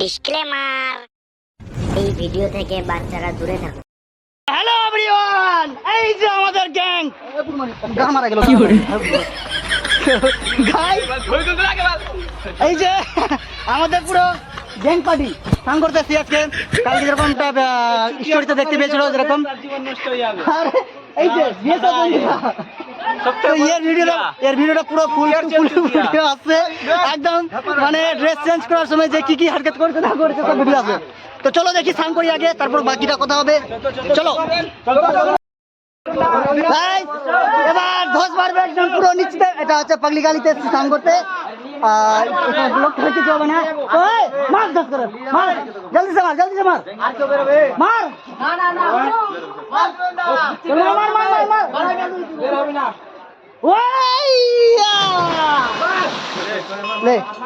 Disclaimer, এই video থেকে বাচ্চারা দূরে থাকুন। হ্যালো এভরিওয়ান, এই যে আমাদের গ্যাং মারা গেল এই যে আমাদের পুরো গ্যাং পার্টি কাম করতেছি আজকে। কালকে যেরকম স্টোরিতে দেখতে পেয়েছিল যেরকম এই যে এর ভিডিওটা পুরো ফুল ভিডিও আছে একদম, মানে ড্রেস চেঞ্জ করার সময় যে কি কি হারকত করেছে না করেছে সব ভিডিও আছে। তো চলো দেখি স্নান করি আগে, তারপর বাকিটা কথা হবে। চলো এবার ধস মারবে একদম পুরো নিচে। এটা হচ্ছে পাগলি গালিতে স্নান করতে, আর লোক কিছু হবে না। মার ধস করে মার, জলদি সে মার, জলদি সে মার, মার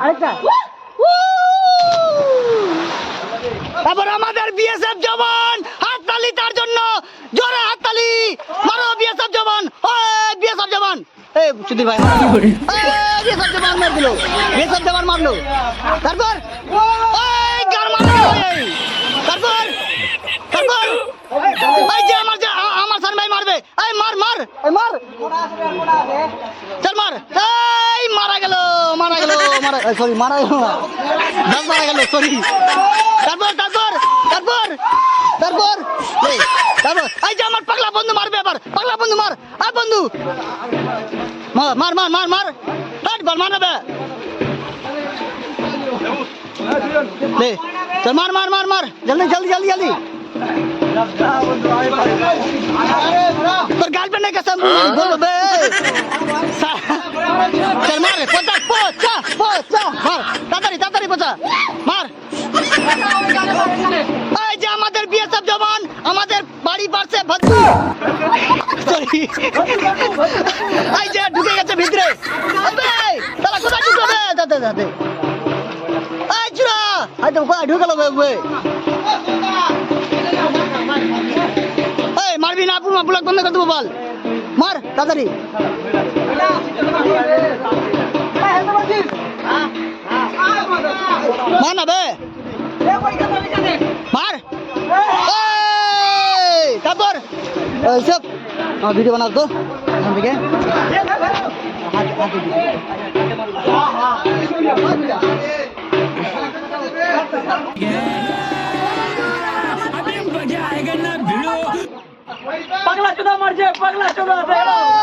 আরেকটা। তারপর আমাদের বিএসএফ জওয়ান, হাততালি তার জন্য, জোরে হাততালি মারো বিএসএফ জওয়ান। ওই বিএসএফ জওয়ান, এই সুধীর ভাই বিএসএফ জওয়ান মার দিল, বিএসএফ জওয়ান মারলো। তারপর ওই গার মারলো, তারপর তারপর এই যে আমার সান ভাই মারবে, এই মার মার, এই মার চল মার, এই মারা গেল মারা গেল মারা, সরি মারা গেল না, দশ মারা গেল, সরি। তারপর তারপর তারপর তারপর তারপর এই যে আমার পাগলা বন্ধু মারবে, এবার পাগলা বন্ধু মার, আর বন্ধু মার মার মার মার মার, বল মারবে, চল মার মার মার মার, জলদি জলদি জলদি জলদি। তোর গার্লফ্রেন্ডের কাছে বলবে, চল মার, পচা পচা পচা মার, তাড়াতাড়ি তাড়াতাড়ি পচা মার। এই যে আমাদের বিএসএফ জওয়ান আমাদের বাড়ি পাশে ভদ্দু, সরি এই যে ঢুকে গেছে ভিতরে, তারা কোথায় ঢুকবে দাদা দাদা, এই চুরা হয়তো ঢুকালো মারবি না, ব্লক বন্ধ করে দেবো, বল মার তাড়াতাড়ি মার না বে মার। তারপর সব ভিডিও বানাও তো এখান থেকে।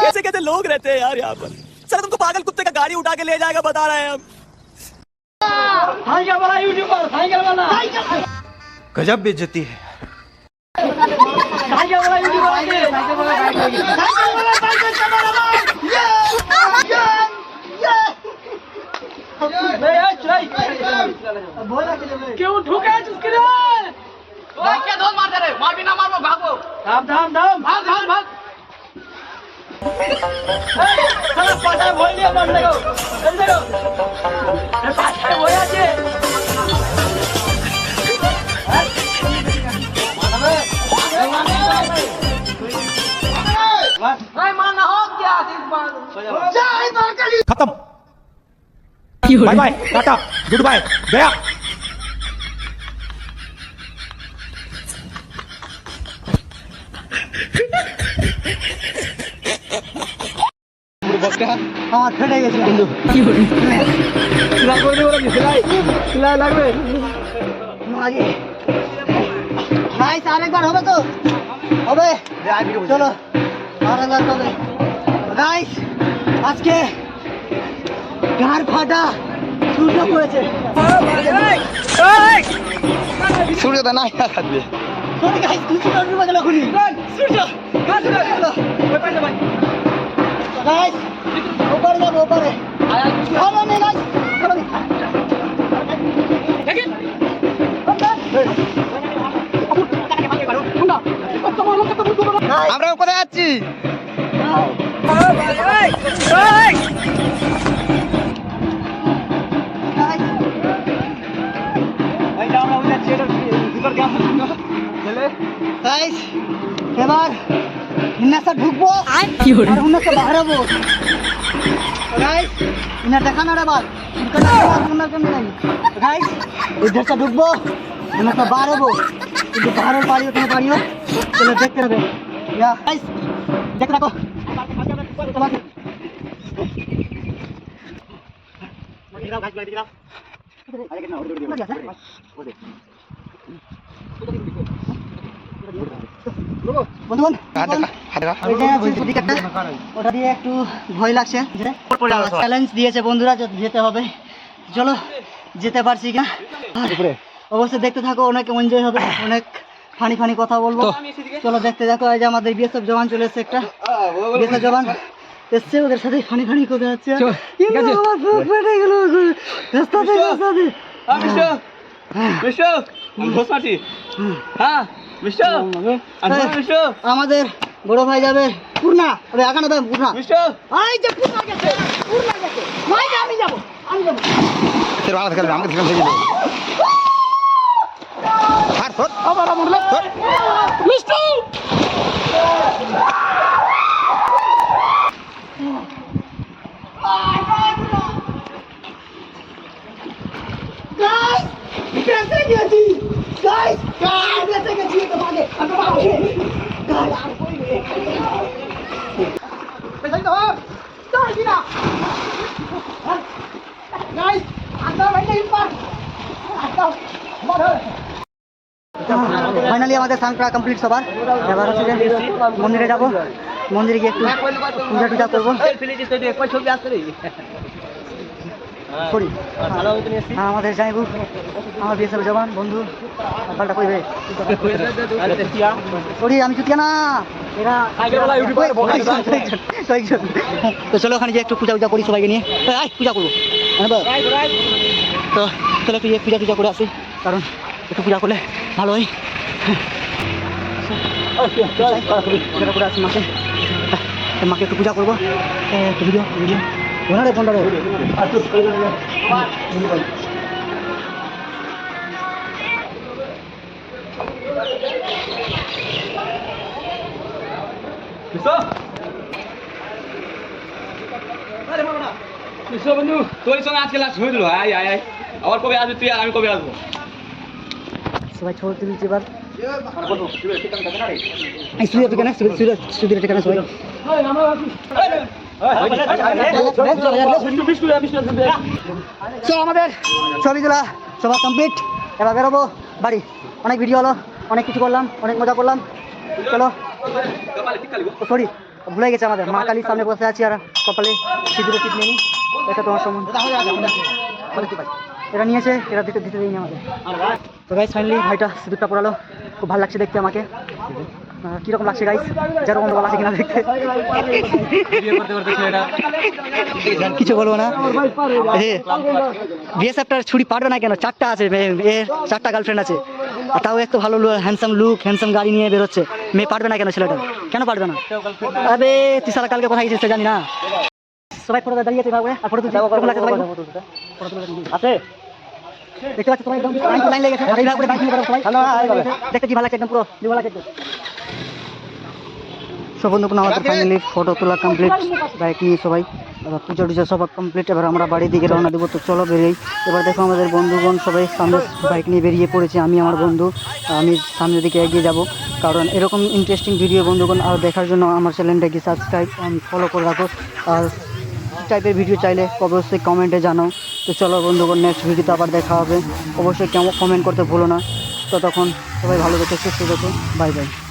कैसे कैसे लोग रहते हैं यार यहाँ पर। सर तुमको पागल कुत्ते का गाड़ी उठा के ले जाएगा बता रहे हैं हम। गजब बेइज्जती है। क्यों ढुके क्या धोल मारते रहे, मार भी ना मारो, भागो, धाम धाम धाम भाग भाग भाग। साला पाछा भोल दिया मार देखो, चल देखो ये पाछा भोल আছে भाई मारना हो क्या इस बार जय महाकाली। खत्म, bye bye tata good bye गया। আমার ফেটে গেছে কিন্তু লাগবে আরেকবার হবে তো হবে, চলো আরেকবার হবে গাইস। আজকে ঘাড় ফাটা সূর্য পড়েছে, সূর্যটা নাই থাকবে। সরি গাইস, সূর্য ডুবে গেল খুনি, সূর্য গাইস ওপারে যাবো, ওপারে আমরা কোথায় যাচ্ছি? এবার ঢুকবো আর বাড়াবো। इन्हें देखा ना रे बात गाइस इधर से डूबो मैं तो बाहर हबो কিন্তু बाहर पारियो तुम पारियो चलो देखते रहो या गाइस देख रखो বন্ধুগণ ওটা দিয়ে একটু ভয় লাগছে চ্যালেঞ্জ দিয়েছে বন্ধুরা যেতে হবে চলো যেতে পারছি কিনা অবশ্যই দেখতে থাকো অনেক এনজয় হবে অনেক ফানি ফানি কথা বলবো চলো দেখতে দেখো এই যে আমাদের বিএসএফ জওয়ান চলে এসেছে একটা বিএসএফ জওয়ান এসছে ওদের সাথে ফানি ফানি করে যাচ্ছে কিন্তু আমার বুক ফেটে গেল রাস্তাতে আমাদের বড় ভাই যাবে পূর্ণা ওরে আগানো দাম পূর্ণা এই যে পূর্ণা গেছে ভাই আমি যাব তোর বাংলা খেলবে আমাকে খেলতে দিবে আর তোর আবার মুড়লে তোর মিষ্টি গাইস कैसे गया थी गाइस कैसे गया थी तो भागे अब भागे गाइस कोई नहीं पैसा तो चल गिरा गाइस आता भाई नहीं पर आता मारो ফাইনালি আমাদের সাংপ্রা কমপ্লিট সবার এবার হচ্ছে মন্দিরে যাব মন্দিরে গিয়ে একটু পূজা টুজা করবো সরি হ্যাঁ আমাদের যাইব আমার বিএসএফ জওয়ান বন্ধু পাল্টা কইবে সরি আমি চুতিয়া না এরা তো চলো ওখানে গিয়ে একটু পূজা উজা করি সবাইকে নিয়ে পূজা করবো তো চলো একটু পূজা টুজা করে আসি কারণ একটু পূজা করলে ভালো হয় পূজা করে আসি মাকে মাকে একটু পূজা করবো একটু ভিডিও ভিডিও ওনারে ফোনটা বন্ধু তোর সঙ্গে আজকে লাস্ট হয়ে দিল আয় আয় আয় আবার কবে আসবি তুই আর আমি কবে আসবো সবাই ছোট দিচ্ছি এবার সুদের ঠিকানা সুদের ঠিকানা সবাই আমাদের ছবিগুলা সবার কমপ্লিট এবার বেরোবো বাড়ি অনেক ভিডিও হলো অনেক কিছু করলাম অনেক মজা করলাম চলো সরি ভুলে গেছে আমাদের মা কালীর সামনে বসে আছি আর কপালে সিঁদুরে টিপ নেই এটা তোমার সম্বন্ধে এটা নিয়েছে এটা দিতে দিইনি আমাদের তো গাইস ফাইনালি ভাইটা সিঁদুরটা পড়ালো খুব ভালো লাগছে দেখতে আমাকে কিরকম লাগছে গাইস যেরকম ভালো লাগছে কিনা দেখতে কিছু বলবো না বিএসএফটার ছুরি পারবে না কেন চারটা আছে এর চারটা গার্লফ্রেন্ড আছে আর তাও একটু ভালো হ্যান্ডসাম লুক হ্যান্ডসাম গাড়ি নিয়ে বেরোচ্ছে মেয়ে পারবে না কেন ছেলেটা কেন পারবে না আরে তুই সারা কালকে কোথায় গেছিস জানি না সবাই ফটো দাঁড়িয়েছে আর ফটো তুলতে আছে দেখতে পাচ্ছি সবাই একদম লাইন লেগে গেছে এই ভাগ করে ব্যাংকিং করো সবাই দেখতে কি ভালো লাগছে একদম পুরো ভালো লাগছে সব বন্ধুগণ আমাদের ফাইনালি ফটো তোলা কমপ্লিট বাইক নিয়ে সবাই এবার পুজো টুজো সব কমপ্লিট এবার আমরা বাড়ির দিকে রওনা দেবো তো চলো বেরিয়েই এবার দেখো আমাদের বন্ধুগণ সবাই সামনে বাইক নিয়ে বেরিয়ে পড়েছে আমি আমার বন্ধু আমি সামনের দিকে এগিয়ে যাব কারণ এরকম ইন্টারেস্টিং ভিডিও বন্ধুগণ আর দেখার জন্য আমার চ্যানেলটাকে সাবস্ক্রাইব ফলো করে রাখো আর টাইপের ভিডিও চাইলে অবশ্যই কমেন্টে জানাও তো চলো বন্ধুগণ নেক্সট ভিডিওতে আবার দেখা হবে অবশ্যই কমেন্ট করতে ভুলো না ততক্ষণ সবাই ভালো থেকো সুস্থ থেকো বাই বাই